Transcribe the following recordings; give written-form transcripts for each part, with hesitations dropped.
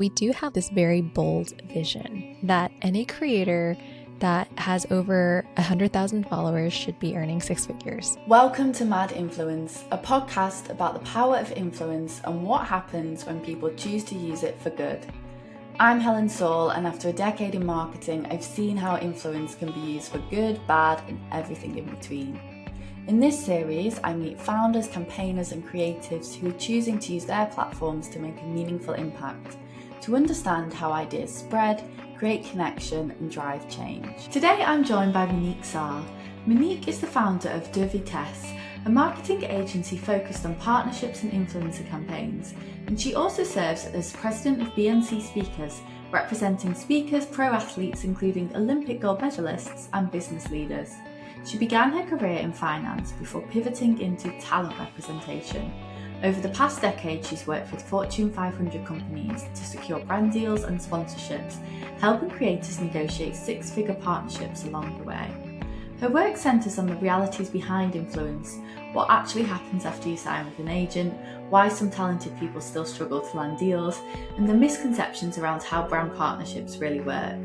We do have this very bold vision that any creator that has over 100,000 followers should be earning six figures. Welcome to Mad Influence, a podcast about the power of influence and what happens when people choose to use it for good. I'm Helen Saul, and after a decade in marketing, I've seen how influence can be used for good, bad, and everything in between. In this series, I meet founders, campaigners, and creatives who are choosing to use their platforms to make a meaningful impact, to understand how ideas spread, create connection, and drive change. Today, I'm joined by Monique Sar. Monique is the founder of Vitesse, a marketing agency focused on partnerships and influencer campaigns, and she also serves as President of BNC Speakers, representing speakers, pro athletes, including Olympic gold medalists and business leaders. She began her career in finance before pivoting into talent representation. Over the past decade, she's worked with Fortune 500 companies to secure brand deals and sponsorships, helping creators negotiate six-figure partnerships along the way. Her work centres on the realities behind influence, what actually happens after you sign with an agent, why some talented people still struggle to land deals, and the misconceptions around how brand partnerships really work.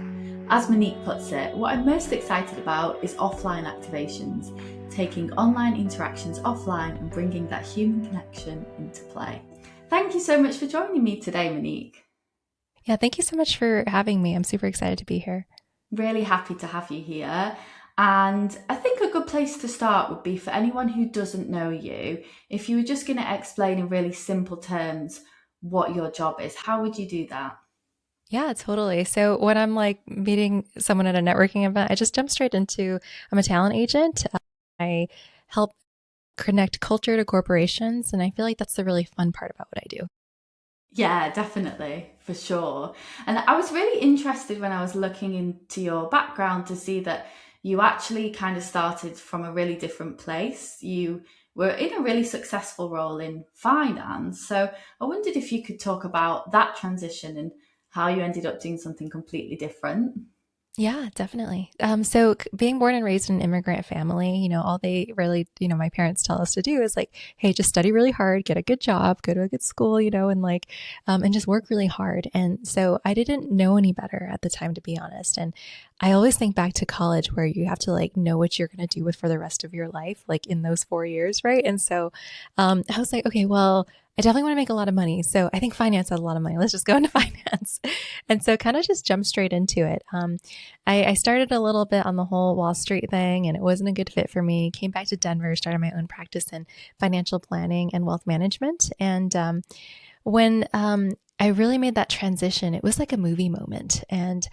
As Monique puts it, what I'm most excited about is offline activations, taking online interactions offline and bringing that human connection into play. Thank you so much for joining me today, Monique. Yeah, thank you so much for having me. I'm super excited to be here. Really happy to have you here. And I think a good place to start would be for anyone who doesn't know you, if you were just going to explain in really simple terms what your job is, how would you do that? Yeah, totally. So when I'm meeting someone at a networking event, I just jump straight into I'm a talent agent. I help connect culture to corporations, and I feel like that's the really fun part about what I do. Yeah, definitely, for sure. And I was really interested when I was looking into your background to see that you actually kind of started from a really different place. You were in a really successful role in finance. So I wondered if you could talk about that transition and how you ended up doing something completely different. Yeah, definitely. So being born and raised in an immigrant family, all they really, my parents tell us to do is hey, just study really hard, get a good job, go to a good school, and just work really hard. And so I didn't know any better at the time, to be honest. And I always think back to college where you have to know what you're going to do with for the rest of your life, in those 4 years, right? And so I was like, okay, well, I definitely want to make a lot of money. So I think finance has a lot of money. Let's just go into finance. And so kind of just jump straight into it. I started a little bit on the whole Wall Street thing and it wasn't a good fit for me. Came back to Denver, started my own practice in financial planning and wealth management. And when I really made that transition, it was like a movie moment. And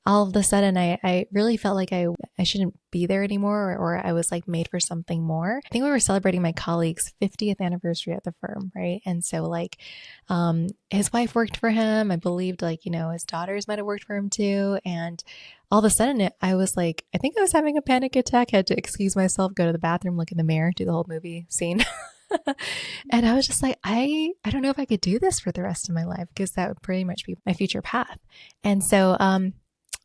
all of a sudden, I really felt like I shouldn't be there anymore, or I was made for something more. I think we were celebrating my colleague's 50th anniversary at the firm, right? And so his wife worked for him. I believed his daughters might have worked for him too. And all of a sudden I was I think I was having a panic attack, had to excuse myself, go to the bathroom, look in the mirror, do the whole movie scene. And I was just I don't know if I could do this for the rest of my life because that would pretty much be my future path. And so,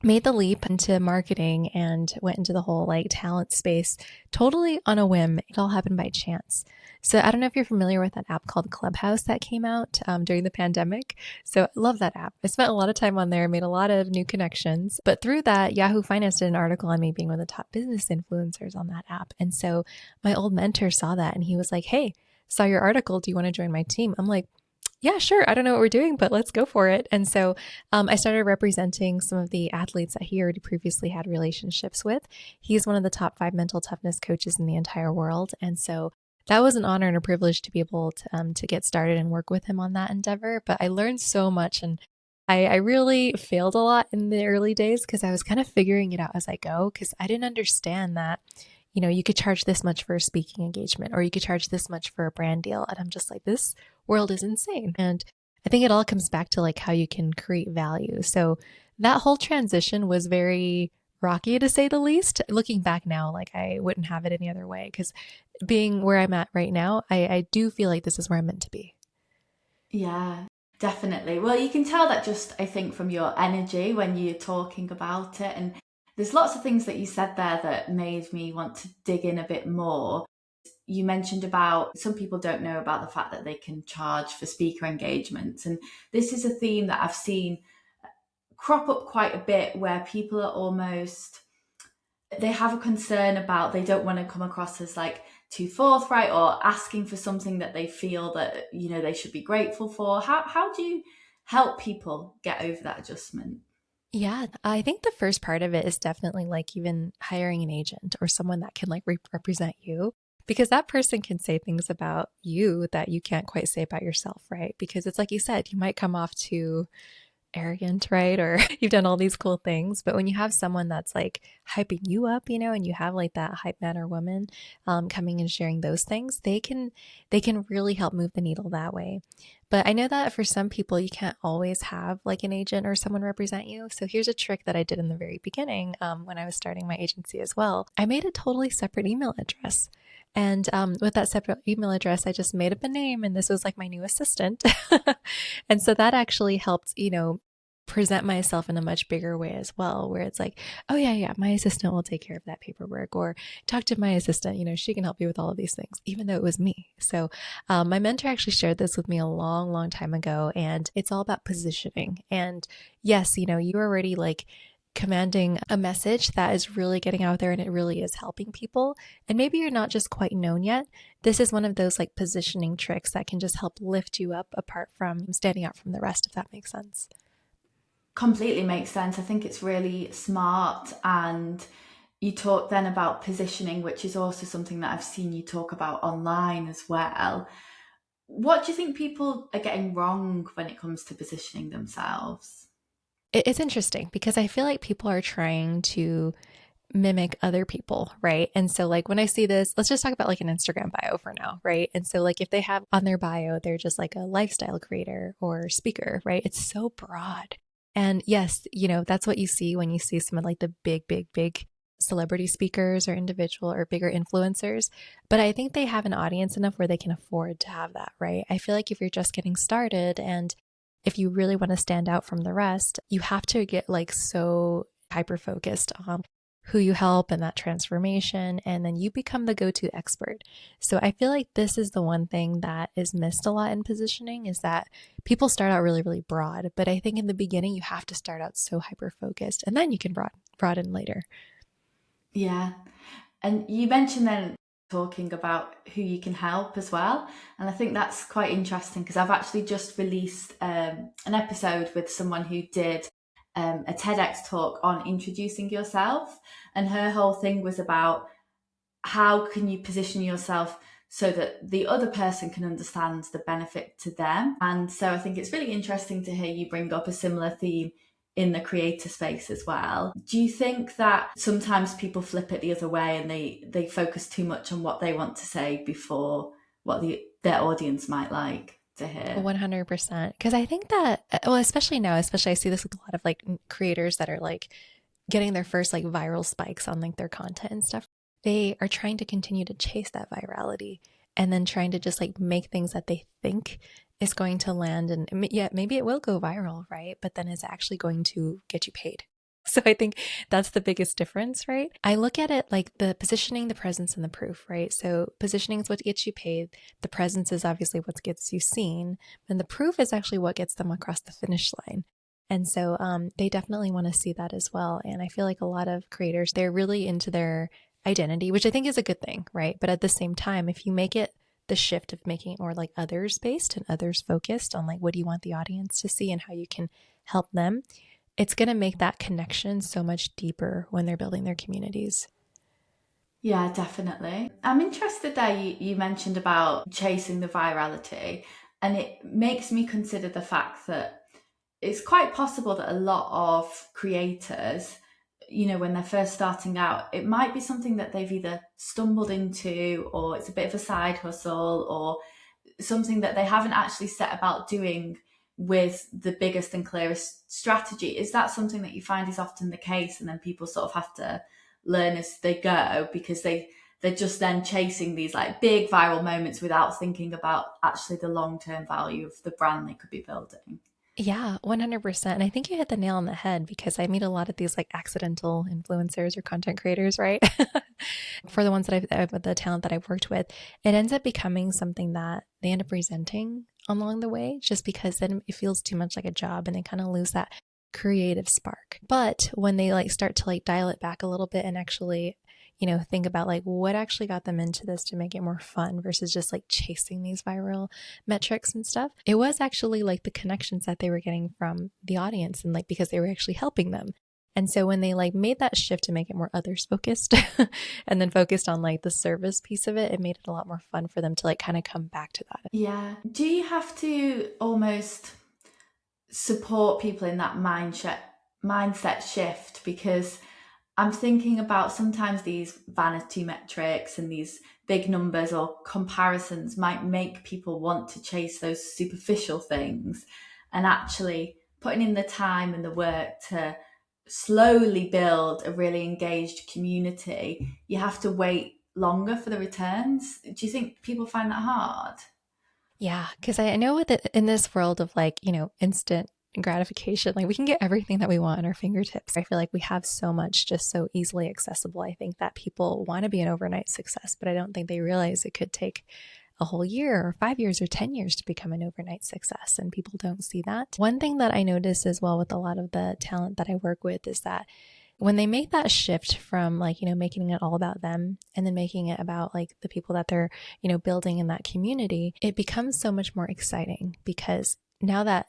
made the leap into marketing and went into the whole talent space totally on a whim. It all happened by chance. So I don't know if you're familiar with that app called Clubhouse that came out during the pandemic. So I love that app. I spent a lot of time on there, made a lot of new connections. But through that, Yahoo Finance did an article on me being one of the top business influencers on that app. And so my old mentor saw that and he was like, hey, saw your article. Do you want to join my team? I'm like, yeah, sure. I don't know what we're doing, but let's go for it. And so I started representing some of the athletes that he already previously had relationships with. He's one of the top 5 mental toughness coaches in the entire world. And so that was an honor and a privilege to be able to get started and work with him on that endeavor. But I learned so much, and I really failed a lot in the early days because I was kind of figuring it out as I go, because I didn't understand that you could charge this much for a speaking engagement, or you could charge this much for a brand deal. And I'm just this world is insane. And I think it all comes back to how you can create value. So that whole transition was very rocky, to say the least. Looking back now, I wouldn't have it any other way, because being where I'm at right now, I do feel like this is where I'm meant to be. Yeah, definitely. Well, you can tell that just, I think, from your energy when you're talking about it. And there's lots of things that you said there that made me want to dig in a bit more. You mentioned about some people don't know about the fact that they can charge for speaker engagements. And this is a theme that I've seen crop up quite a bit, where people are almost, they have a concern about, they don't want to come across as like too forthright or asking for something that they feel that, you know, they should be grateful for. How do you help people get over that adjustment? Yeah, I think the first part of it is definitely like even hiring an agent or someone that can like represent you, because that person can say things about you that you can't quite say about yourself, right? Because it's like you said, you might come off too arrogant, right? Or you've done all these cool things. But when you have someone that's like hyping you up, you know, and you have like that hype man or woman coming and sharing those things, they can really help move the needle that way. But I know that for some people, you can't always have like an agent or someone represent you. So here's a trick that I did in the very beginning when I was starting my agency as well. I made a totally separate email address. And with that separate email address, I just made up a name, and this was like my new assistant. And so that actually helped, you know, present myself in a much bigger way as well, where it's like, oh, yeah, yeah, my assistant will take care of that paperwork, or talk to my assistant, you know, she can help you with all of these things, even though it was me. So my mentor actually shared this with me a long, long time ago, and it's all about positioning. And yes, you know, you're already like commanding a message that is really getting out there and it really is helping people. And maybe you're not just quite known yet. This is one of those like positioning tricks that can just help lift you up apart from standing out from the rest, if that makes sense. Completely makes sense. I think it's really smart. And you talk then about positioning, which is also something that I've seen you talk about online as well. What do you think people are getting wrong when it comes to positioning themselves? It's interesting because I feel like people are trying to mimic other people, right? And so, like, when I see this, let's just talk about like an Instagram bio for now, right? And so, like, if they have on their bio, they're just like a lifestyle creator or speaker, right? It's so broad. And yes, you know, that's what you see when you see some of like the big, big, big celebrity speakers or individual or bigger influencers. But I think they have an audience enough where they can afford to have that, right? I feel like if you're just getting started and if you really want to stand out from the rest, you have to get like so hyper focused on who you help and that transformation, and then you become the go-to expert. So I feel like this is the one thing that is missed a lot in positioning, is that people start out really, really broad, but I think in the beginning you have to start out so hyper focused, and then you can broaden later. Yeah. And you mentioned then talking about who you can help as well. And I think that's quite interesting, because I've actually just released an episode with someone who did a TEDx talk on introducing yourself. And her whole thing was about how can you position yourself so that the other person can understand the benefit to them. And so I think it's really interesting to hear you bring up a similar theme in the creator space as well. Do you think that sometimes people flip it the other way and they focus too much on what they want to say before what their audience might like to hear? 100%. Because I think that, well, especially now, especially I see this with a lot of like creators that are like getting their first like viral spikes on like their content and stuff. They are trying to continue to chase that virality and then trying to just like make things that they think is going to land. And yeah, maybe it will go viral, right? But then it's actually going to get you paid. So I think that's the biggest difference, right? I look at it like the positioning, the presence, and the proof, right? So positioning is what gets you paid. The presence is obviously what gets you seen. And the proof is actually what gets them across the finish line. And so they definitely want to see that as well. And I feel like a lot of creators, they're really into their identity, which I think is a good thing, right? But at the same time, if you make it the shift of making it more like others based and others focused on like what do you want the audience to see and how you can help them, it's going to make that connection so much deeper when they're building their communities. Yeah, definitely. I'm interested there. You mentioned about chasing the virality, and it makes me consider the fact that it's quite possible that a lot of creators, you know, when they're first starting out, it might be something that they've either stumbled into, or it's a bit of a side hustle, or something that they haven't actually set about doing with the biggest and clearest strategy. Is that something that you find is often the case, and then people sort of have to learn as they go, because they're just then chasing these like big viral moments without thinking about actually the long-term value of the brand they could be building? Yeah, 100%. And I think you hit the nail on the head because I meet a lot of these like accidental influencers or content creators, right? For the ones that the talent that I've worked with, it ends up becoming something that they end up resenting along the way just because then it feels too much like a job and they kind of lose that creative spark. But when they like start to like dial it back a little bit and actually think about like what actually got them into this to make it more fun versus just like chasing these viral metrics and stuff. It was actually like the connections that they were getting from the audience and like because they were actually helping them. And so when they like made that shift to make it more others focused and then focused on like the service piece of it, it made it a lot more fun for them to like kind of come back to that. Yeah. Do you have to almost support people in that mindset shift? Because I'm thinking about sometimes these vanity metrics and these big numbers or comparisons might make people want to chase those superficial things, and actually putting in the time and the work to slowly build a really engaged community, you have to wait longer for the returns. Do you think people find that hard? Yeah, because I know that in this world of like, instant gratification, like we can get everything that we want at our fingertips. I feel like we have so much just so easily accessible. I think that people want to be an overnight success, but I don't think they realize it could take a whole year or 5 years or 10 years to become an overnight success. And people don't see that. One thing that I notice as well with a lot of the talent that I work with is that when they make that shift from like, making it all about them and then making it about like the people that they're, building in that community, it becomes so much more exciting because now that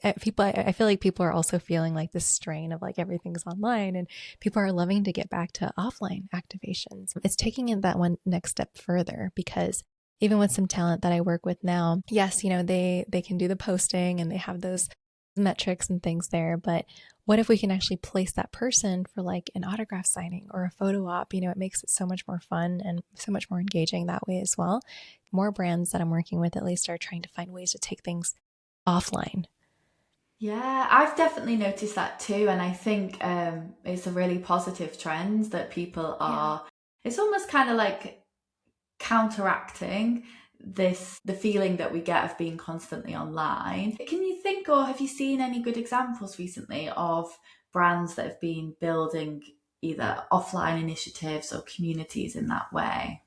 I feel like people are also feeling like this strain of like everything's online and people are loving to get back to offline activations. It's taking it that one next step further because even with some talent that I work with now, yes, they can do the posting and they have those metrics and things there, but what if we can actually place that person for like an autograph signing or a photo op? It makes it so much more fun and so much more engaging that way as well. More brands that I'm working with at least are trying to find ways to take things offline. Yeah, I've definitely noticed that too. And I think it's a really positive trend that people Yeah. are, it's almost kind of like counteracting the feeling that we get of being constantly online. Can you think, or have you seen any good examples recently of brands that have been building either offline initiatives or communities in that way?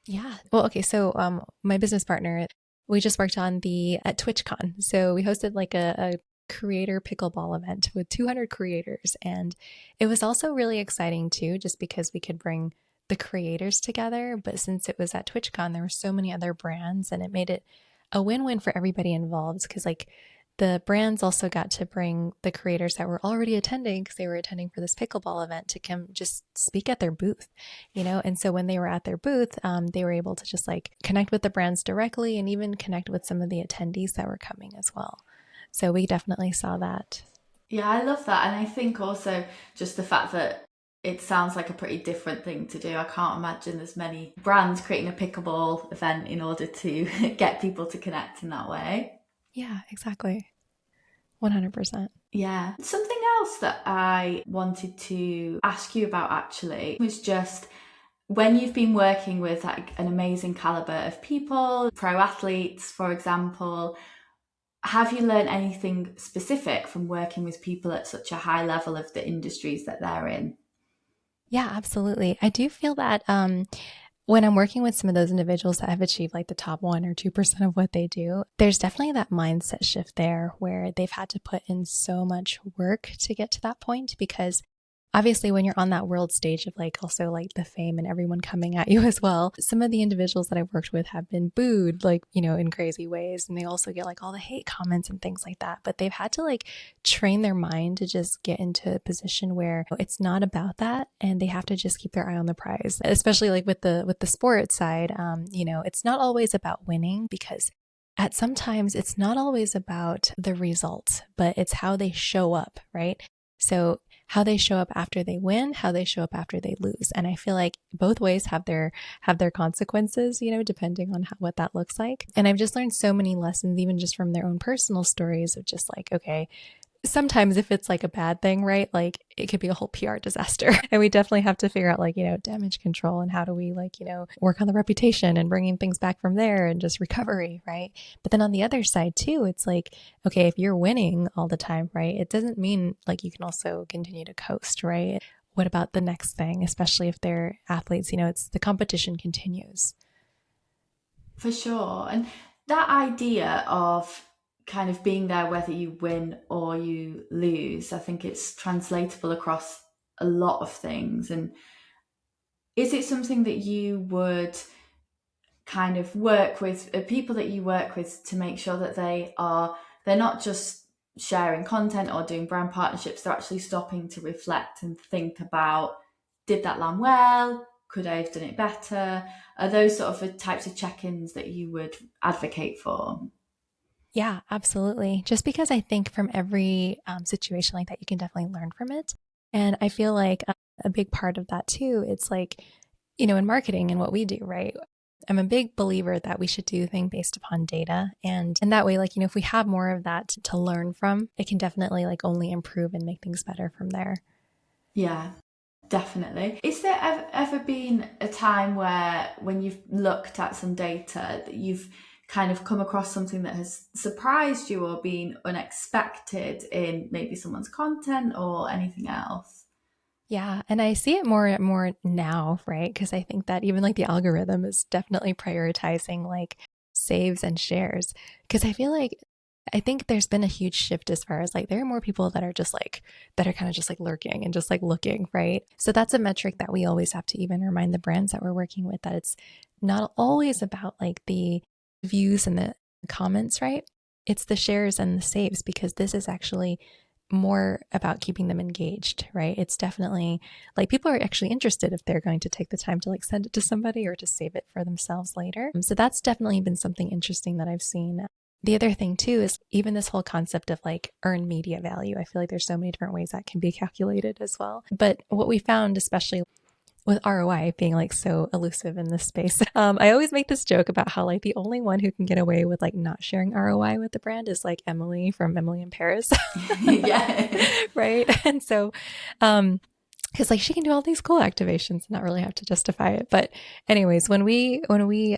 Yeah. Well, okay. So, my business partner, we just worked on the at TwitchCon. So we hosted like a creator pickleball event with 200 creators, and it was also really exciting too, just because we could bring the creators together. But since it was at TwitchCon, there were so many other brands, and it made it a win-win for everybody involved. Because like the brands also got to bring the creators that were already attending because they were attending for this pickleball event to come just speak at their booth, and so when they were at their booth, they were able to just like connect with the brands directly and even connect with some of the attendees that were coming as well. So we definitely saw that. Yeah, I love that. And I think also just the fact that it sounds like a pretty different thing to do. I can't imagine there's many brands creating a pickleball event in order to get people to connect in that way. Yeah, exactly. 100%. Yeah. Something else that I wanted to ask you about actually was just when you've been working with like an amazing caliber of people, pro athletes, for example, have you learned anything specific from working with people at such a high level of the industries that they're in? Yeah, absolutely. I do feel that when I'm working with some of those individuals that have achieved like the top 1 or 2% of what they do, there's definitely that mindset shift there where they've had to put in so much work to get to that point because obviously when you're on that world stage of like also like the fame and everyone coming at you as well, some of the individuals that I've worked with have been booed like, in crazy ways. And they also get like all the hate comments and things like that. But they've had to like train their mind to just get into a position where it's not about that. And they have to just keep their eye on the prize, especially like with the sports side. It's not always about winning because at sometimes it's not always about the results, but it's how they show up, right? So how they show up after they win, how they show up after they lose. And I feel like both ways have their consequences, depending on what that looks like. And I've just learned so many lessons, even just from their own personal stories of just like, okay, sometimes if it's like a bad thing, right? Like it could be a whole PR disaster. And we definitely have to figure out like, damage control and how do we like, work on the reputation and bringing things back from there and just recovery, right? But then on the other side too, it's like, okay, if you're winning all the time, right? It doesn't mean like you can also continue to coast, right? What about the next thing, especially if they're athletes, it's the competition continues. For sure. And that idea of kind of being there whether you win or you lose, I think it's translatable across a lot of things. And is it something that you would kind of work with people that you work with to make sure that they're not just sharing content or doing brand partnerships, they're actually stopping to reflect and think about, did that land well, could I have done it better? Are those sort of the types of check-ins that you would advocate for? Yeah, absolutely. Just because I think from every situation like that, you can definitely learn from it. And I feel like a big part of that too, it's like, in marketing and what we do, right? I'm a big believer that we should do things based upon data. And that way, like, if we have more of that to learn from, it can definitely like only improve and make things better from there. Yeah, definitely. Is there ever been a time where, when you've looked at some data, that you've kind of come across something that has surprised you or been unexpected in maybe someone's content or anything else? Yeah, and I see it more and more now, right? Because I think that even like the algorithm is definitely prioritizing like saves and shares. Because I think there's been a huge shift as far as like there are more people that are just like that are kind of just like lurking and just like looking, right? So that's a metric that we always have to even remind the brands that we're working with that it's not always about like the views and the comments, right? It's the shares and the saves because this is actually more about keeping them engaged, right? It's definitely like people are actually interested if they're going to take the time to like send it to somebody or to save it for themselves later. So that's definitely been something interesting that I've seen. The other thing too is even this whole concept of like earned media value. I feel like there's so many different ways that can be calculated as well. But what we found, especially with ROI being like so elusive in this space. I always make this joke about how like the only one who can get away with like not sharing ROI with the brand is like Emily from Emily in Paris. Yeah. Right. And so, because like she can do all these cool activations and not really have to justify it. But anyways, when we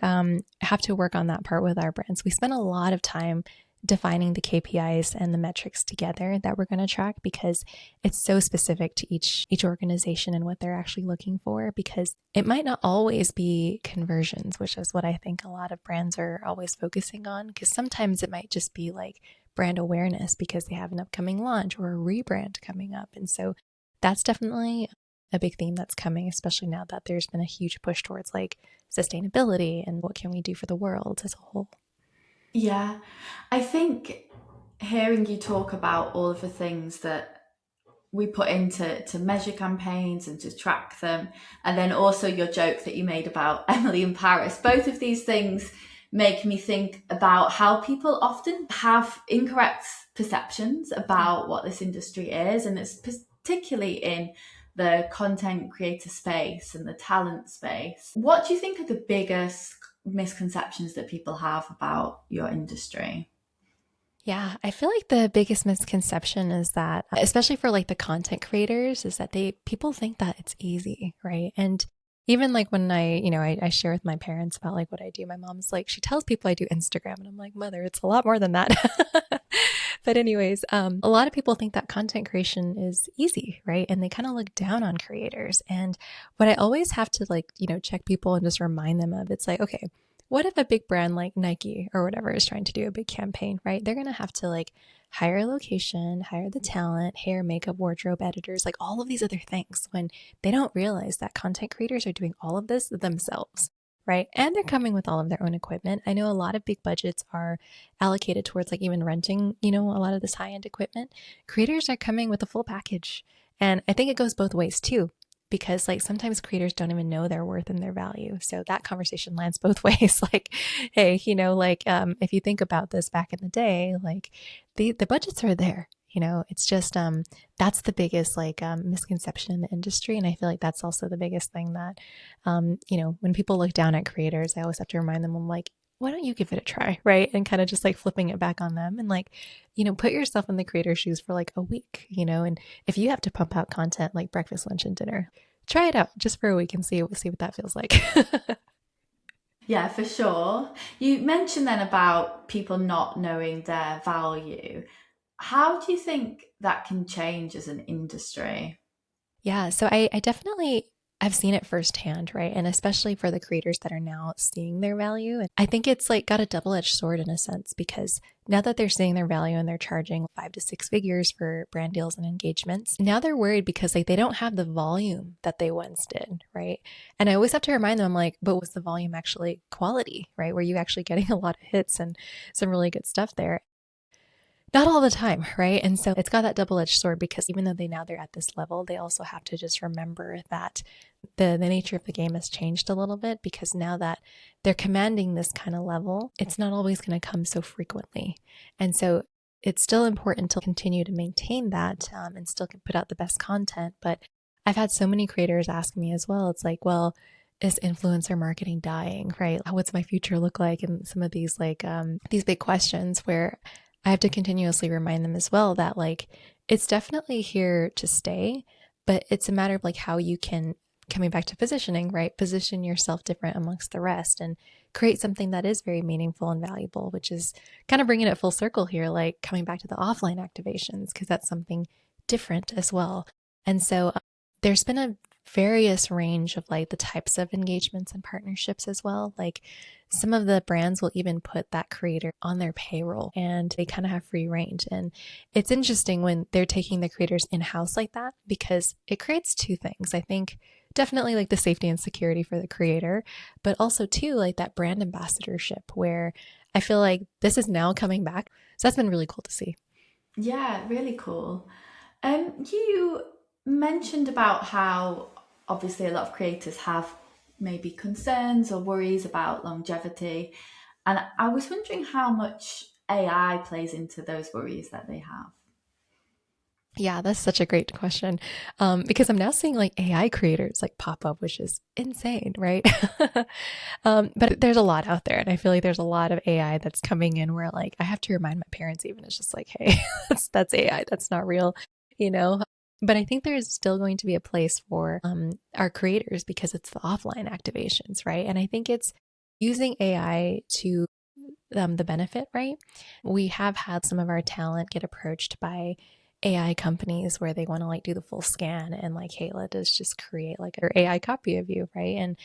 have to work on that part with our brands, we spend a lot of time defining the KPIs and the metrics together that we're going to track because it's so specific to each organization and what they're actually looking for because it might not always be conversions, which is what I think a lot of brands are always focusing on because sometimes it might just be like brand awareness because they have an upcoming launch or a rebrand coming up. And so that's definitely a big theme that's coming, especially now that there's been a huge push towards like sustainability and what can we do for the world as a whole. Yeah. I think hearing you talk about all of the things that we put into to measure campaigns and to track them, and then also your joke that you made about Emily in Paris, both of these things make me think about how people often have incorrect perceptions Yeah. about what this industry is, and it's particularly in the content creator space and the talent space. What do you think are the biggest misconceptions that people have about your industry? Yeah, I feel like the biggest misconception is that, especially for like the content creators, is that people think that it's easy, right? And even like when I share with my parents about like what I do, my mom's like, she tells people I do Instagram, and I'm like, mother, it's a lot more than that. But anyways, a lot of people think that content creation is easy, right? And they kind of look down on creators. And what I always have to like, check people and just remind them of, it's like, okay, what if a big brand like Nike or whatever is trying to do a big campaign, right? They're going to have to like hire a location, hire the talent, hair, makeup, wardrobe editors, like all of these other things when they don't realize that content creators are doing all of this themselves, right? And they're coming with all of their own equipment. I know a lot of big budgets are allocated towards like even renting, a lot of this high end equipment. Creators are coming with a full package. And I think it goes both ways too because like sometimes creators don't even know their worth and their value. So that conversation lands both ways. Like, hey, if you think about this back in the day, like the budgets are there. It's just that's the biggest like misconception in the industry, and I feel like that's also the biggest thing that when people look down at creators, I always have to remind them, I'm like, why don't you give it a try, right? And kind of just like flipping it back on them and like, put yourself in the creator's shoes for like a week, and if you have to pump out content like breakfast, lunch, and dinner, try it out just for a week and see what that feels like. Yeah, for sure. You mentioned then about people not knowing their value. How do you think that can change as an industry? Yeah, so I definitely I've seen it firsthand, right? And especially for the creators that are now seeing their value. And I think it's like got a double-edged sword in a sense because now that they're seeing their value and they're charging 5 to 6 figures for brand deals and engagements, now they're worried because like they don't have the volume that they once did, right? And I always have to remind them, I'm like, but was the volume actually quality, right? Were you actually getting a lot of hits and some really good stuff there? Not all the time, right? And so it's got that double-edged sword because even though they're at this level, they also have to just remember that the nature of the game has changed a little bit because now that they're commanding this kind of level, it's not always going to come so frequently. And so it's still important to continue to maintain that and still put out the best content. But I've had so many creators ask me as well. It's like, well, is influencer marketing dying, right? What's my future look like? And some of these these big questions where I have to continuously remind them as well that like it's definitely here to stay, but it's a matter of like how you can, coming back to positioning, right? Position yourself different amongst the rest and create something that is very meaningful and valuable, which is kind of bringing it full circle here, like coming back to the offline activations, because that's something different as well. And so there's been a various range of like the types of engagements and partnerships as well. Like some of the brands will even put that creator on their payroll and they kind of have free range. And it's interesting when they're taking the creators in-house like that because it creates two things. I think definitely like the safety and security for the creator, but also too like that brand ambassadorship where I feel like this is now coming back. So that's been really cool to see. Yeah, really cool. You mentioned about how obviously a lot of creators have maybe concerns or worries about longevity. And I was wondering how much AI plays into those worries that they have. Yeah, that's such a great question. Because I'm now seeing like AI creators like pop up, which is insane, right? But there's a lot out there, and I feel like there's a lot of AI that's coming in where like I have to remind my parents even it's just like, hey, that's AI, that's not real, you know. But I think there's still going to be a place for our creators because it's the offline activations, right? And I think it's using AI to the benefit, right? We have had some of our talent get approached by AI companies where they want to like do the full scan and like, hey, let us just create like an AI copy of you, right? And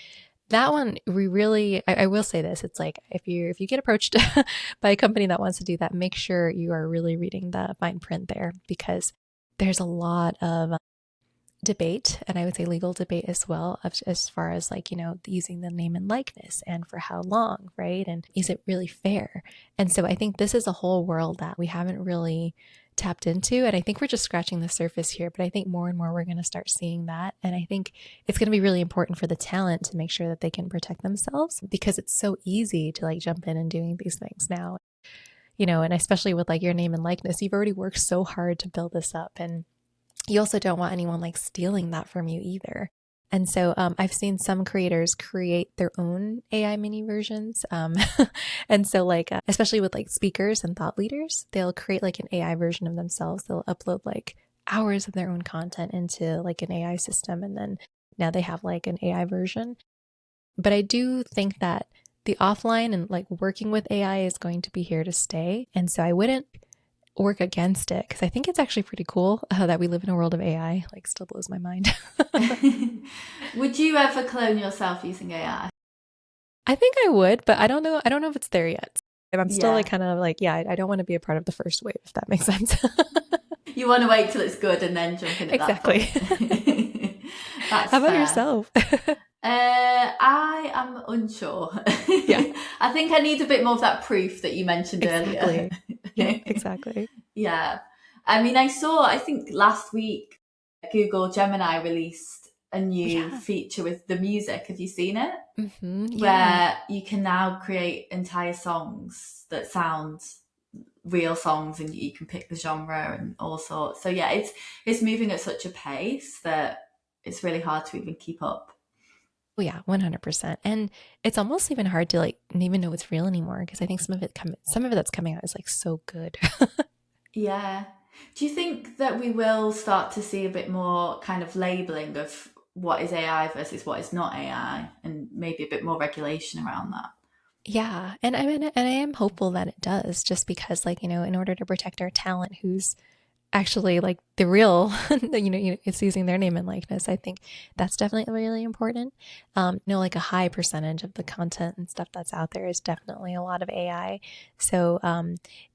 that one we really I will say this, it's like if you get approached by a company that wants to do that, make sure you are really reading the fine print there because there's a lot of debate, and I would say legal debate as well, as far as like, using the name and likeness and for how long, right? And is it really fair? And so I think this is a whole world that we haven't really tapped into. And I think we're just scratching the surface here, but I think more and more we're going to start seeing that. And I think it's going to be really important for the talent to make sure that they can protect themselves because it's so easy to like jump in and doing these things now, and especially with like your name and likeness, you've already worked so hard to build this up. And you also don't want anyone like stealing that from you either. And so I've seen some creators create their own AI mini versions. And so like, especially with like speakers and thought leaders, they'll create like an AI version of themselves. They'll upload like hours of their own content into like an AI system. And then now they have like an AI version. But I do think that the offline and like working with AI is going to be here to stay. And so I wouldn't work against it because I think it's actually pretty cool that we live in a world of AI. Like, still blows my mind. Would you ever clone yourself using AI? I think I would, but I don't know. I don't know if it's there yet. And I'm still like Yeah. kind of like, yeah, I don't want to be a part of the first wave, if that makes sense. You want to wait till it's good and then jump in at that Exactly. point. That's How about fair. yourself? I am unsure. Yeah, I think I need a bit more of that proof that you mentioned earlier. exactly. Yep, exactly. Yeah. I think last week, Google Gemini released a new Yeah. feature with the music. Have you seen it? Yeah. Where you can now create entire songs that sound real songs and you can pick the genre and all sorts. So yeah, it's moving at such a pace that it's really hard to even keep up. Oh yeah, 100%. And it's almost even hard to like even know it's real anymore because I think some of it that's coming out is like so good. Yeah. Do you think that we will start to see a bit more kind of labeling of what is AI versus what is not AI, and maybe a bit more regulation around that? Yeah, and I mean, and I am hopeful that it does, just because, like, in order to protect our talent, who's actually like the real, it's using their name and likeness. I think that's definitely really important. Like a high percentage of the content and stuff that's out there is definitely a lot of AI. So,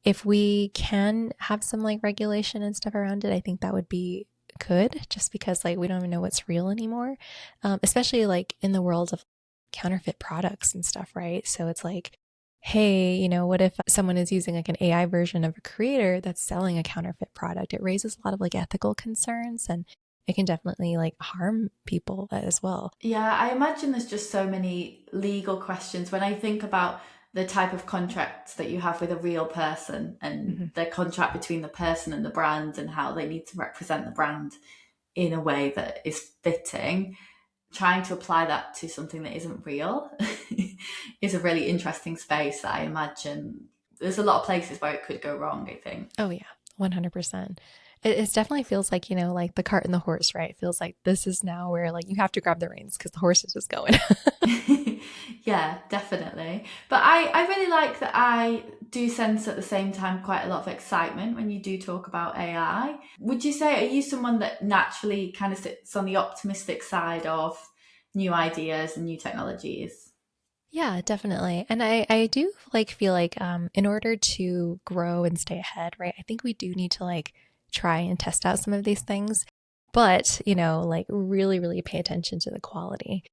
if we can have some like regulation and stuff around it, I think that would be good, just because like we don't even know what's real anymore, especially like in the world of counterfeit products and stuff, right? So it's like, hey, what if someone is using like an AI version of a creator that's selling a counterfeit product? It raises a lot of like ethical concerns, and it can definitely like harm people as well. Yeah, I imagine there's just so many legal questions when I think about the type of contracts that you have with a real person and Hmm. the contract between the person and the brand and how they need to represent the brand in a way that is fitting. Trying to apply that to something that isn't real is a really interesting space that I imagine there's a lot of places where it could go wrong, I think. Oh yeah, 100%. It definitely feels like, like the cart and the horse, right? It feels like this is now where like you have to grab the reins because the horse is just going. Yeah, definitely. But I really like that I do sense at the same time quite a lot of excitement when you do talk about AI. Would you say, are you someone that naturally kind of sits on the optimistic side of new ideas and new technologies? Yeah, definitely. And I do like feel like in order to grow and stay ahead, right? I think we do need to like try and test out some of these things, but like really, really pay attention to the quality.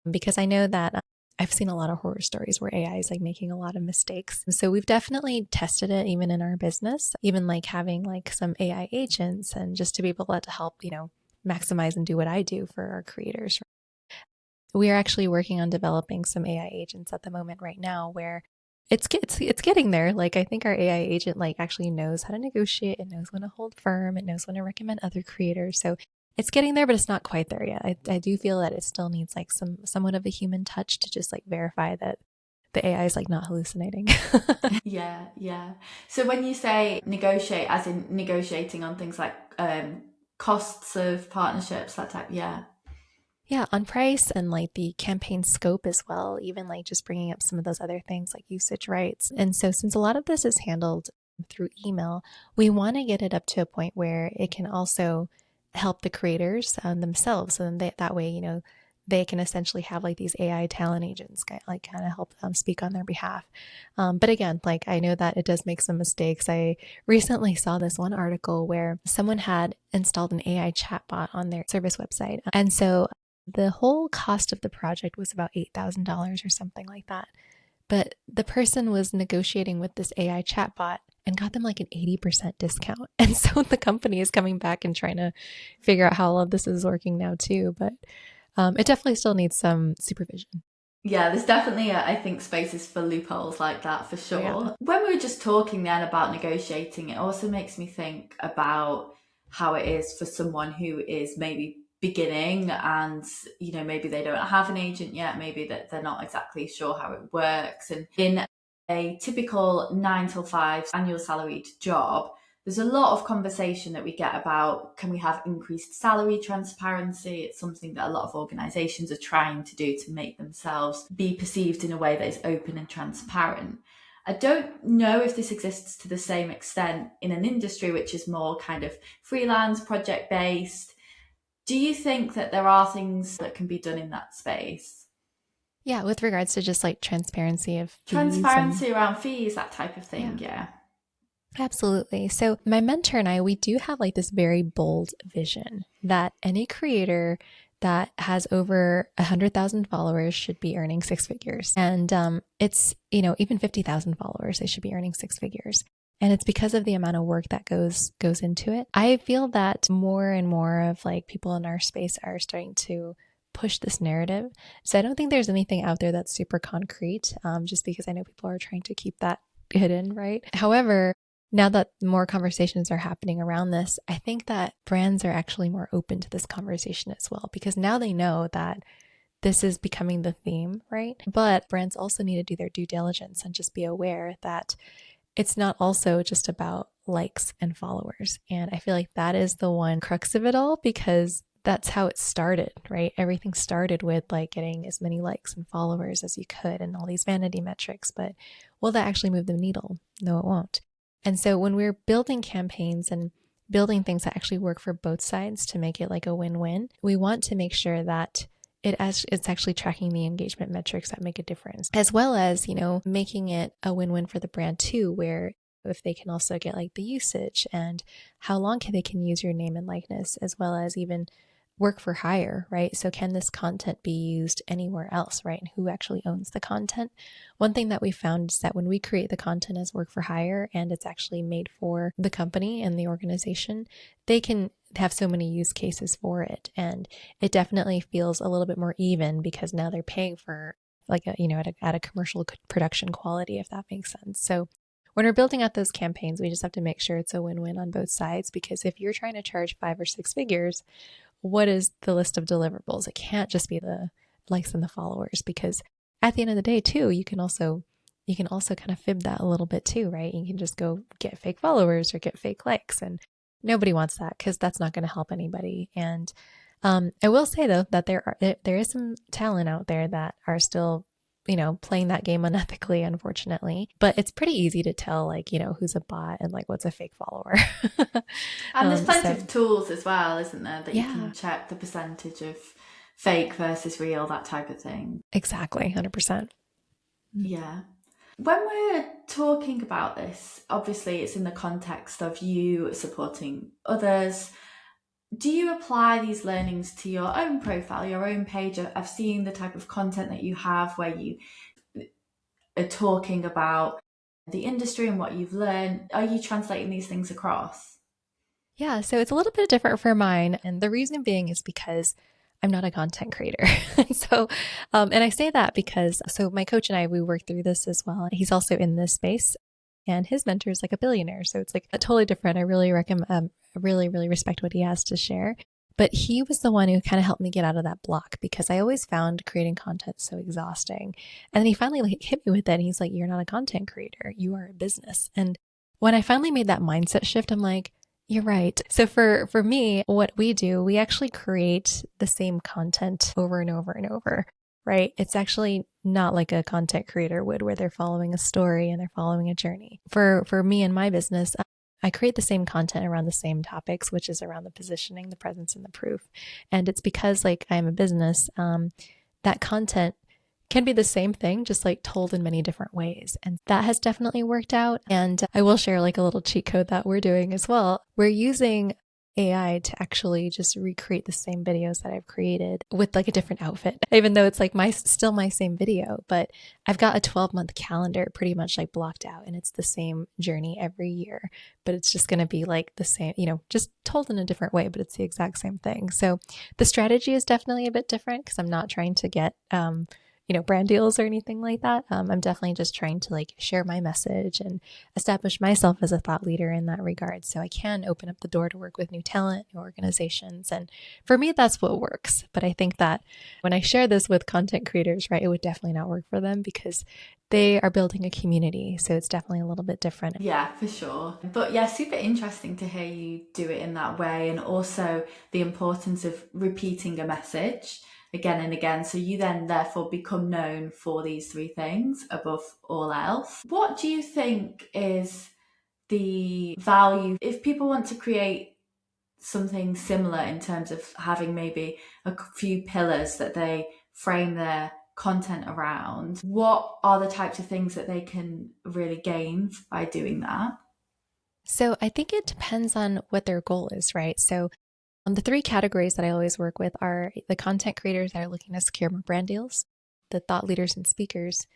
Because I know that I've seen a lot of horror stories where AI is like making a lot of mistakes. So we've definitely tested it even in our business, even like having like some AI agents and just to be able to help, maximize and do what I do for our creators. We are actually working on developing some AI agents at the moment right now where it's getting there. Like I think our AI agent like actually knows how to negotiate, it knows when to hold firm, it knows when to recommend other creators. So it's getting there, but it's not quite there yet. I do feel that it still needs like somewhat of a human touch to just like verify that the AI is like not hallucinating. Yeah, yeah. So when you say negotiate, as in negotiating on things like costs of partnerships, that type, yeah. Yeah, on price and like the campaign scope as well, even like just bringing up some of those other things like usage rights. And so, since a lot of this is handled through email, we want to get it up to a point where it can also help the creators themselves. And that way, they can essentially have like these AI talent agents like kind of help them speak on their behalf. But again, like I know that it does make some mistakes. I recently saw this one article where someone had installed an AI chatbot on their service website. And so the whole cost of the project was about $8,000 or something like that. But the person was negotiating with this AI chatbot and got them like an 80% discount. And so the company is coming back and trying to figure out how all of this is working now, too. But it definitely still needs some supervision. Yeah, there's definitely, I think, spaces for loopholes like that for Oh, yeah. sure. When we were just talking then about negotiating, it also makes me think about how it is for someone who is maybe beginning and, maybe they don't have an agent yet, maybe that they're not exactly sure how it works. And in a typical 9 till 5 annual salaried job, there's a lot of conversation that we get about, can we have increased salary transparency? It's something that a lot of organizations are trying to do to make themselves be perceived in a way that is open and transparent. I don't know if this exists to the same extent in an industry which is more kind of freelance, project based. Do you think that there are things that can be done in that space? Yeah, with regards to just like transparency of fees and Transparency around fees, that type of thing, yeah. yeah. Absolutely. So, my mentor and I, we do have like this very bold vision that any creator that has over 100,000 followers should be earning six figures. And it's, even 50,000 followers, they should be earning six figures. And it's because of the amount of work that goes into it. I feel that more and more of like people in our space are starting to push this narrative. So I don't think there's anything out there that's super concrete, just because I know people are trying to keep that hidden, right? However, now that more conversations are happening around this, I think that brands are actually more open to this conversation as well because now they know that this is becoming the theme, right? But brands also need to do their due diligence and just be aware that it's not also just about likes and followers. And I feel like that is the one crux of it all, because that's how it started, right? Everything started with like getting as many likes and followers as you could and all these vanity metrics. But will that actually move the needle? No, it won't. And so when we're building campaigns and building things that actually work for both sides to make it like a win-win, we want to make sure that it's actually tracking the engagement metrics that make a difference, as well as, making it a win-win for the brand too, where if they can also get like the usage and how long they can use your name and likeness, as well as even work for hire, right? So can this content be used anywhere else, right? And who actually owns the content? One thing that we found is that when we create the content as work for hire and it's actually made for the company and the organization, they can have so many use cases for it. And it definitely feels a little bit more even because now they're paying for like at a commercial production quality, if that makes sense. So when we're building out those campaigns, we just have to make sure it's a win-win on both sides, because if you're trying to charge 5 or 6 figures, what is the list of deliverables? It can't just be the likes and the followers, because at the end of the day too, you can also kind of fib that a little bit too, right? You can just go get fake followers or get fake likes, and nobody wants that because that's not going to help anybody. And I will say though that there is some talent out there that are still playing that game unethically, unfortunately. But it's pretty easy to tell, like, who's a bot and like what's a fake follower. And there's plenty So of tools as well, isn't there, that you yeah, can check the percentage of fake versus real, that type of thing. exactly, 100%. Yeah. When we're talking about this, obviously it's in the context of you supporting others. Do you apply these learnings to your own profile, your own page? I've seen the type of content that you have where you are talking about the industry and what you've learned. Are you translating these things across? Yeah, so it's a little bit different for mine. And the reason being is because I'm not a content creator. So, and I say that because, so my coach and I, we work through this as well. He's also in this space and his mentor is like a billionaire. So it's like a totally different. I really recommend, really respect what he has to share. But he was the one who kind of helped me get out of that block, because I always found creating content so exhausting. And then he finally like hit me with it. And he's like, you're not a content creator, you are a business. And when I finally made that mindset shift, I'm like, you're right. So for me, what we do, we actually create the same content over and over and over, right? It's actually not like a content creator would, where they're following a story and they're following a journey. For me and my business, I create the same content around the same topics, which is around the positioning, the presence, and the proof. And it's because like I'm a business, that content can be the same thing, just like told in many different ways. And that has definitely worked out. And I will share like a little cheat code that we're doing as well. We're using AI to actually just recreate the same videos that I've created with like a different outfit, even though it's like still my same video. But I've got a 12-month calendar pretty much like blocked out, and it's the same journey every year, but it's just going to be like the same, just told in a different way, but it's the exact same thing. So the strategy is definitely a bit different, because I'm not trying to get brand deals or anything like that. I'm definitely just trying to like share my message and establish myself as a thought leader in that regard, so I can open up the door to work with new talent, new organizations. And for me, that's what works. But I think that when I share this with content creators, right, it would definitely not work for them, because they are building a community. So it's definitely a little bit different. Yeah, for sure. But yeah, super interesting to hear you do it in that way, and also the importance of repeating a message again and again. So you then therefore become known for these three things above all else. What do you think is the value if people want to create something similar in terms of having maybe a few pillars that they frame their content around? What are the types of things that they can really gain by doing that? So I think it depends on what their goal is, right? So the three categories that I always work with are the content creators that are looking to secure more brand deals, the thought leaders and speakers,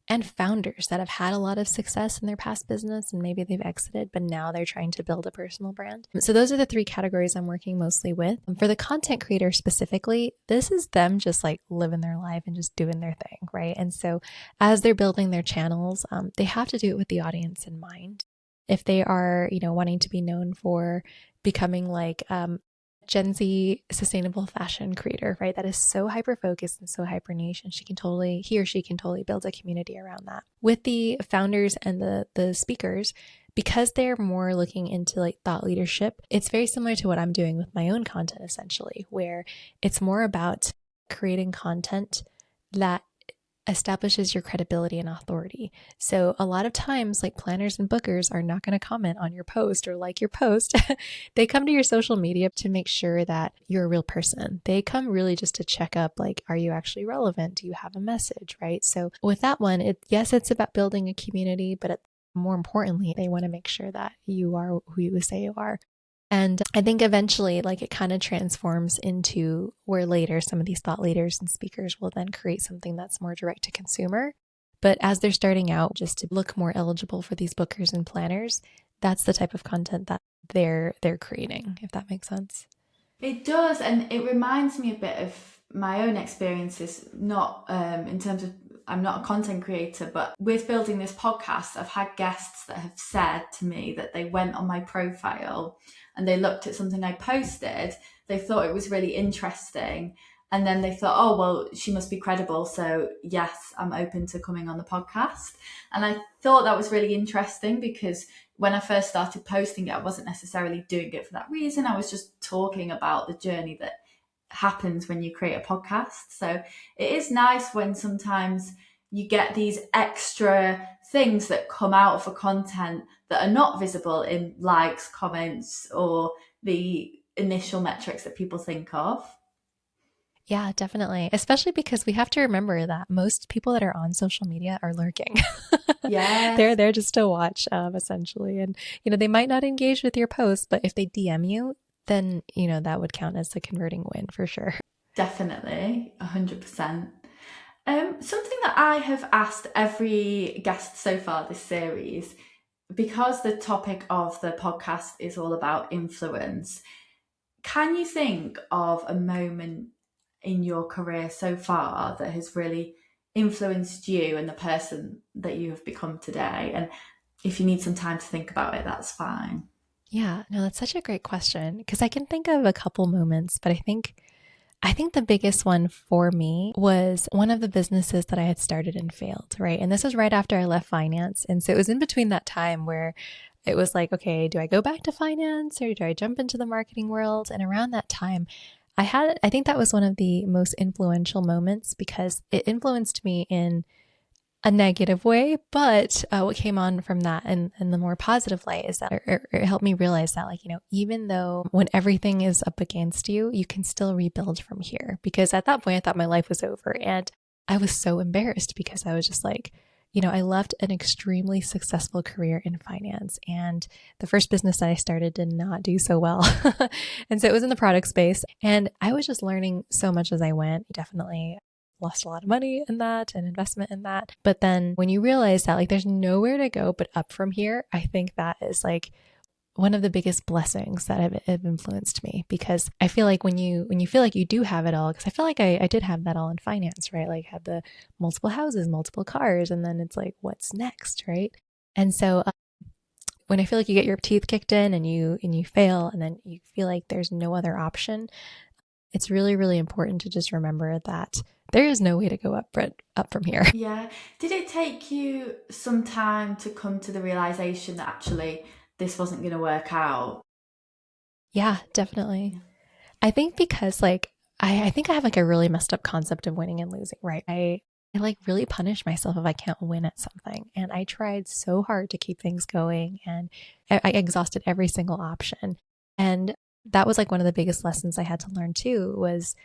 and founders that have had a lot of success in their past business and maybe they've exited, but now they're trying to build a personal brand. So those are the three categories I'm working mostly with. For the content creator specifically, this is them just like living their life and just doing their thing, right? And so as they're building their channels, they have to do it with the audience in mind. If they are, wanting to be known for becoming like Gen Z sustainable fashion creator, right? That is so hyper focused and so hyper niche, and he or she can totally build a community around that. With the founders and the speakers, because they're more looking into like thought leadership, it's very similar to what I'm doing with my own content essentially, where it's more about creating content that establishes your credibility and authority. So a lot of times, like planners and bookers are not going to comment on your post or like your post. They come to your social media to make sure that you're a real person. They come really just to check up, like, are you actually relevant? Do you have a message, right? So with that one, yes, it's about building a community, but more importantly, they want to make sure that you are who you say you are. And I think eventually, like, it kind of transforms into where later some of these thought leaders and speakers will then create something that's more direct to consumer. But as they're starting out, just to look more eligible for these bookers and planners, that's the type of content that they're creating, if that makes sense. It does, and it reminds me a bit of my own experiences, not in terms of I'm not a content creator, but with building this podcast, I've had guests that have said to me that they went on my profile and they looked at something I posted, they thought it was really interesting, and then they thought, oh, well, she must be credible, so yes, I'm open to coming on the podcast. And I thought that was really interesting because when I first started posting it, I wasn't necessarily doing it for that reason. I was just talking about the journey that happens when you create a podcast. So it is nice when sometimes you get these extra things that come out for content that are not visible in likes, comments, or the initial metrics that people think of. Yeah, definitely. Especially because we have to remember that most people that are on social media are lurking. They're Yes, there just to watch, essentially. And, they might not engage with your post, but if they DM you, then, that would count as a converting win for sure. definitely, 100%. Something that I have asked every guest so far this series, because the topic of the podcast is all about influence, can you think of a moment in your career so far that has really influenced you and the person that you have become today? And if you need some time to think about it, that's fine. Yeah, no, that's such a great question because I can think of a couple moments, but I think the biggest one for me was one of the businesses that I had started and failed, right? And this was right after I left finance. And so it was in between that time where it was like, okay, do I go back to finance or do I jump into the marketing world? And around that time, I think that was one of the most influential moments because it influenced me in a negative way, but what came on from that and the more positive light is that it helped me realize that, like, even though when everything is up against you, you can still rebuild from here. Because at that point, I thought my life was over. And I was so embarrassed because I was just like, I left an extremely successful career in finance. And the first business that I started did not do so well. And so it was in the product space. And I was just learning so much as I went. Definitely lost a lot of money in that and investment in that. But then when you realize that, like, there's nowhere to go but up from here, I think that is like one of the biggest blessings that have influenced me because I feel like when you feel like you do have it all, because I feel like I did have that all in finance, right? Like had the multiple houses, multiple cars, and then it's like, what's next, right? And so when I feel like you get your teeth kicked in and you fail and then you feel like there's no other option, it's really, really important to just remember that there is no way to go up from here. Yeah. Did it take you some time to come to the realization that actually this wasn't going to work out? Yeah, definitely. Yeah. I think because like I think I have like a really messed up concept of winning and losing, right? I like really punish myself if I can't win at something. And I tried so hard to keep things going and I exhausted every single option. And that was like one of the biggest lessons I had to learn too was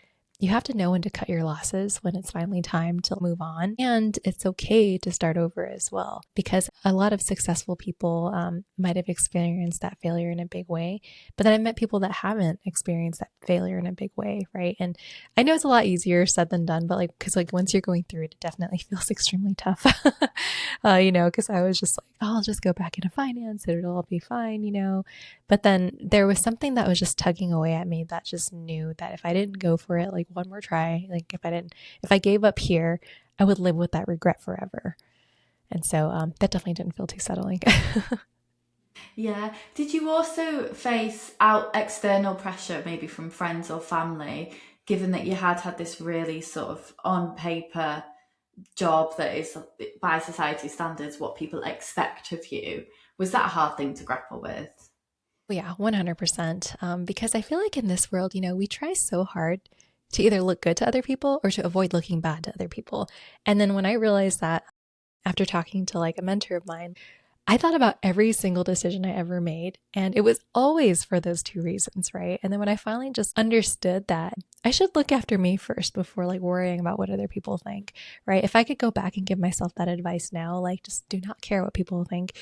you have to know when to cut your losses when it's finally time to move on. And it's okay to start over as well, because a lot of successful people might have experienced that failure in a big way. But then I've met people that haven't experienced that failure in a big way, right? And I know it's a lot easier said than done, but like, because like once you're going through it, it definitely feels extremely tough, because I was just like, oh, I'll just go back into finance, it'll all be fine, But then there was something that was just tugging away at me that just knew that if I didn't go for it, like one more try, like if I gave up here, I would live with that regret forever. And so that definitely didn't feel too settling. Yeah. Did you also face out external pressure, maybe from friends or family, given that you had this really sort of on paper job that is by society standards what people expect of you? Was that a hard thing to grapple with? Yeah, 100%. Because I feel like in this world, we try so hard to either look good to other people or to avoid looking bad to other people. And then when I realized that after talking to like a mentor of mine, I thought about every single decision I ever made, and it was always for those two reasons, right? And then when I finally just understood that I should look after me first before like worrying about what other people think, right? If I could go back and give myself that advice now, like just do not care what people think,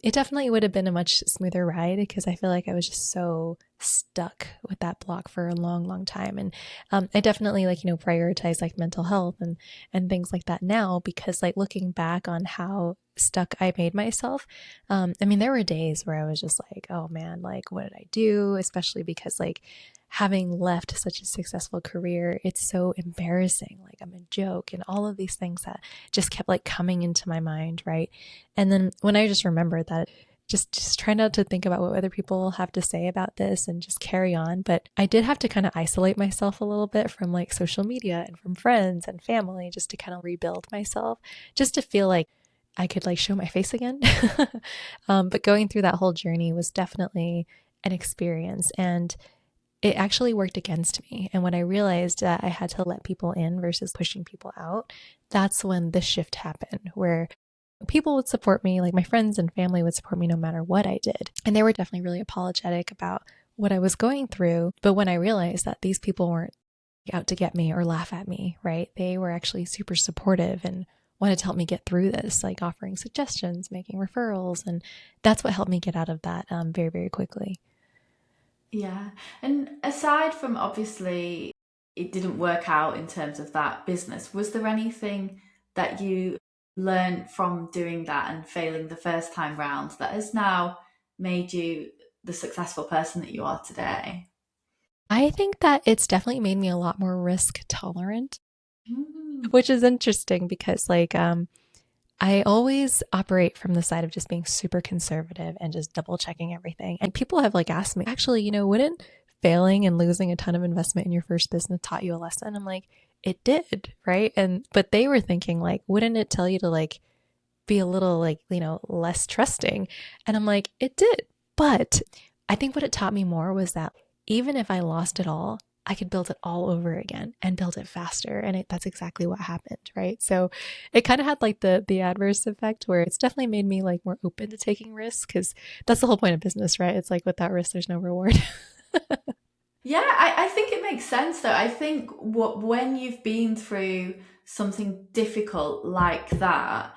it definitely would have been a much smoother ride because I feel like I was just so stuck with that block for a long, long time. And I definitely like, prioritize like mental health and things like that now because like looking back on how stuck I made myself. I mean, there were days where I was just like, oh man, like, what did I do? Especially because, like, having left such a successful career, it's so embarrassing. Like, I'm a joke, and all of these things that just kept like coming into my mind, right? And then when I just remembered that, just try not to think about what other people have to say about this and just carry on. But I did have to kind of isolate myself a little bit from like social media and from friends and family just to kind of rebuild myself, just to feel like I could like show my face again. But going through that whole journey was definitely an experience. And it actually worked against me. And when I realized that I had to let people in versus pushing people out, that's when the shift happened, where people would support me, like my friends and family would support me no matter what I did. And they were definitely really apologetic about what I was going through. But when I realized that these people weren't out to get me or laugh at me, right? They were actually super supportive and wanted to help me get through this, like offering suggestions, making referrals. And that's what helped me get out of that very, very quickly. Yeah. And aside from obviously it didn't work out in terms of that business, was there anything that you learned from doing that and failing the first time round that has now made you the successful person that you are today? I think that it's definitely made me a lot more risk tolerant, Mm. which is interesting because, like, I always operate from the side of just being super conservative and just double checking everything. And people have like asked me, actually, wouldn't failing and losing a ton of investment in your first business taught you a lesson? I'm like, it did, right? And but they were thinking like, wouldn't it tell you to like be a little like, less trusting? And I'm like, it did. But I think what it taught me more was that even if I lost it all, I could build it all over again and build it faster. And that's exactly what happened, right? So it kind of had like the adverse effect where it's definitely made me like more open to taking risks because that's the whole point of business, right? It's like without risk, there's no reward. Yeah, I think it makes sense though. I think when you've been through something difficult like that,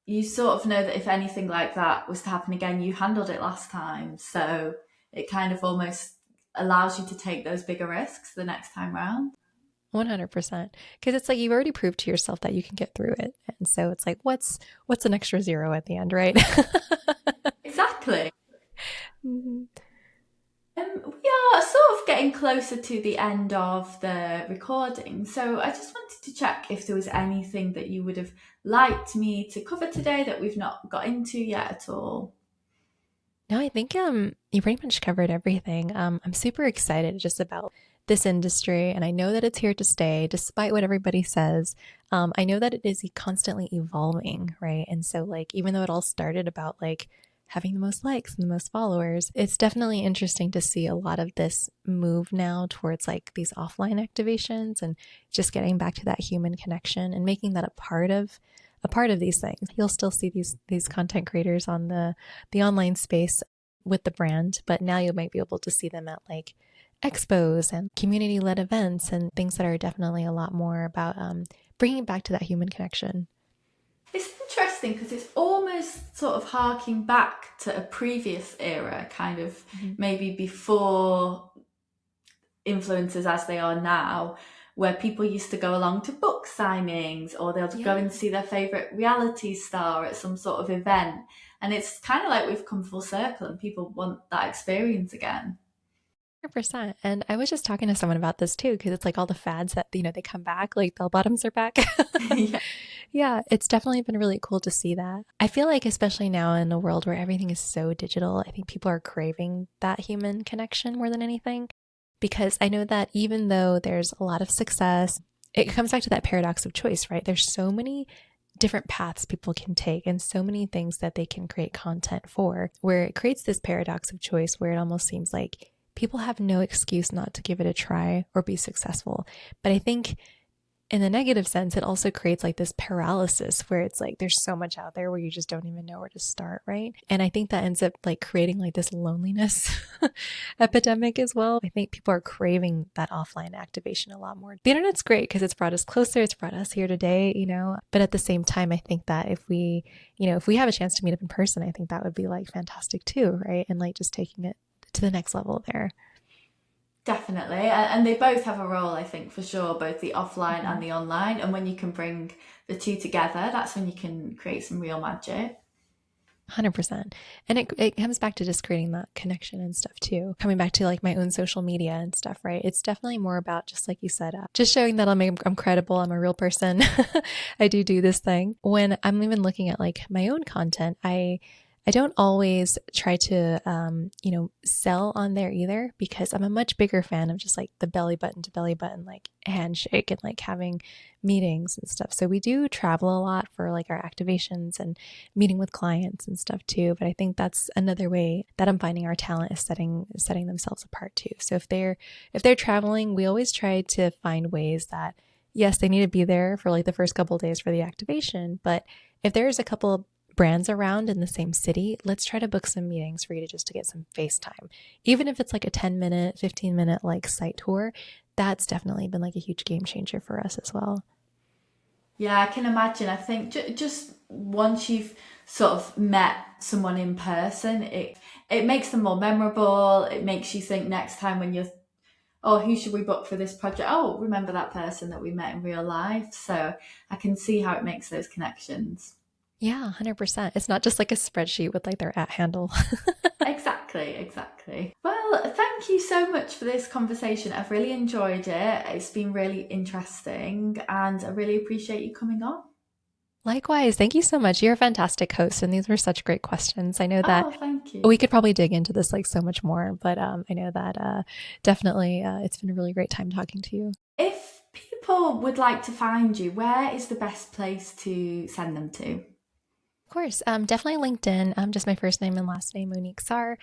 you sort of know that if anything like that was to happen again, you handled it last time. So it kind of almost allows you to take those bigger risks the next time round. 100%. Because it's like you've already proved to yourself that you can get through it. And so it's like, what's an extra zero at the end, right? Exactly. Mhm. We are sort of getting closer to the end of the recording. So I just wanted to check if there was anything that you would have liked me to cover today that we've not got into yet at all. No, I think you pretty much covered everything. I'm super excited just about this industry, and I know that it's here to stay, despite what everybody says. I know that it is constantly evolving, right? And so, like, even though it all started about like having the most likes and the most followers, it's definitely interesting to see a lot of this move now towards like these offline activations and just getting back to that human connection and making that a part of these things. You'll still see these content creators on the online space with the brand, but now you might be able to see them at like expos and community led events and things that are definitely a lot more about bringing back to that human connection. It's interesting because it's almost sort of harking back to a previous era, kind of Mhm. maybe before influencers as they are now, where people used to go along to book signings or they'll go Yeah. and see their favourite reality star at some sort of event. And it's kind of like we've come full circle and people want that experience again. 100%. And I was just talking to someone about this too, because it's like all the fads that, they come back, like bell bottoms are back. Yeah. Yeah, it's definitely been really cool to see that. I feel like, especially now in a world where everything is so digital, I think people are craving that human connection more than anything. Because I know that even though there's a lot of success, it comes back to that paradox of choice, right? There's so many different paths people can take and so many things that they can create content for, where it creates this paradox of choice where it almost seems like people have no excuse not to give it a try or be successful. But I think in the negative sense, it also creates like this paralysis where it's like there's so much out there where you just don't even know where to start, right? And I think that ends up like creating like this loneliness epidemic as well. I think people are craving that offline activation a lot more. The internet's great because it's brought us closer, it's brought us here today, but at the same time, I think that if we have a chance to meet up in person, I think that would be like fantastic too, right? And like just taking it to the next level there. Definitely. And they both have a role, I think, for sure, both the offline Mhm. and the online. And when you can bring the two together, that's when you can create some real magic. 100%. And it comes back to just creating that connection and stuff too. Coming back to like my own social media and stuff, right? It's definitely more about, just like you said, just showing that I'm credible, I'm a real person. I do this thing. When I'm even looking at like my own content, I don't always try to, sell on there either, because I'm a much bigger fan of just like the belly button to belly button, like handshake and like having meetings and stuff. So we do travel a lot for like our activations and meeting with clients and stuff too. But I think that's another way that I'm finding our talent is setting themselves apart too. So if they're traveling, we always try to find ways that, yes, they need to be there for like the first couple of days for the activation, but if there's a couple of brands around in the same city, let's try to book some meetings for you to get some face time. Even if it's like a 10-minute, 15-minute like site tour, that's definitely been like a huge game changer for us as well. Yeah, I can imagine. I think just once you've sort of met someone in person, it makes them more memorable. It makes you think next time when you're, oh, who should we book for this project? Oh, remember that person that we met in real life. So I can see how it makes those connections. Yeah, 100%. It's not just like a spreadsheet with like their at handle. Exactly, exactly. Well, thank you so much for this conversation. I've really enjoyed it. It's been really interesting, and I really appreciate you coming on. Likewise, thank you so much. You're a fantastic host, and these were such great questions. I know that Oh, thank you. we could probably dig into this like so much more, but I know that definitely it's been a really great time talking to you. If people would like to find you, where is the best place to send them to? Of course, definitely LinkedIn, just my first name and last name, Monique Sar,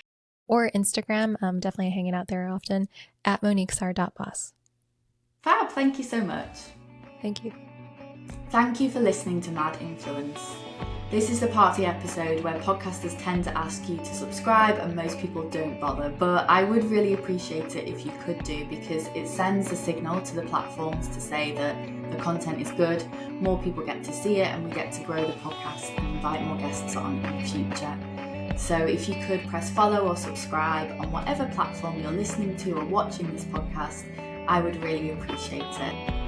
or Instagram. Definitely hanging out there often at moniquesar.boss. Fab, thank you so much. Thank you. Thank you for listening to Mad Influence. This is the part of the episode where podcasters tend to ask you to subscribe and most people don't bother, but I would really appreciate it if you could do, because it sends a signal to the platforms to say that the content is good, more people get to see it, and we get to grow the podcast and invite more guests on in the future. So if you could press follow or subscribe on whatever platform you're listening to or watching this podcast, I would really appreciate it.